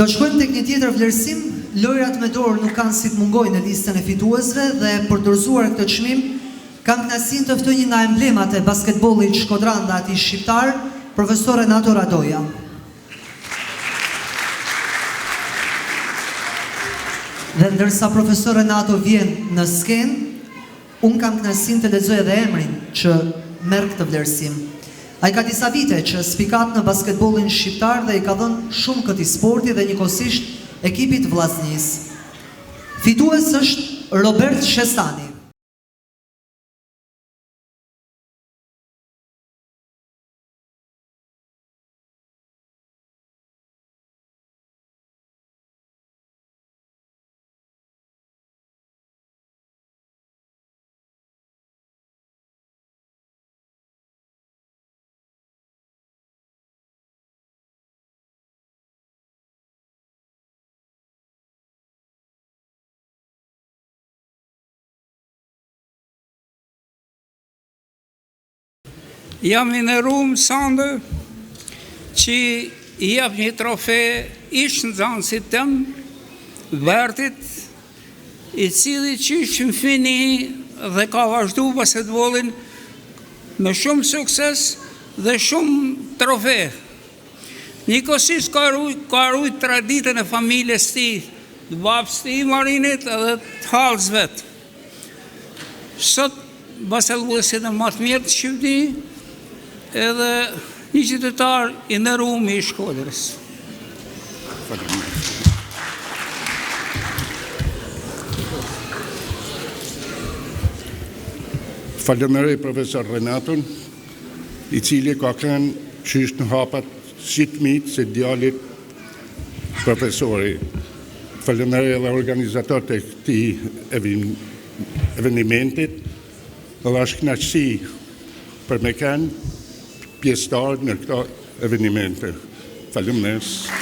Do shkojmë tek një tjetër vlerësim, lojrat me dorë nuk kanë si të mungojnë në listën e fituesve dhe për dorëzuar këtë çmim, kam kënaqësinë të ftoj një nga emblemat e basketbollit shkodran dhe atij shqiptar, profesor Renato Radoja. Dhe ndërsa profesor Renato vjen në skenë, unë kam kënaqësinë të lexoj edhe emrin që merr këtë vlerësim. Ai ka disa vite që spikat në basketbollin shqiptar dhe i ka dhënë shumë këtij sporti dhe njëkohësisht ekipit vllaznisë. Fitues është Robert Shestani. Jam inëruar sande që i jap një trofe ish nxënësit tem, Bertit, i cili qysh në fini dhe ka vazhdu basketbollin me shumë sukses dhe shumë trofe. Njëkohësisht ka rujt traditën e familjes tij, të babës tij Marinit edhe të halës vet. Sot basketbollistin e më të mirë të Shqipëri, edhe një qytetar i nderuar i Shkodrës. Falenderoj profesor Renaton, i cili ka kënë qysh në hapat si të mitë se djalit profesori. Falenderoj edhe organizatorët e këtij evenimentit, dhe është kënaqësi për me kanë pjesëtar në këto evenimente. Faleminderit.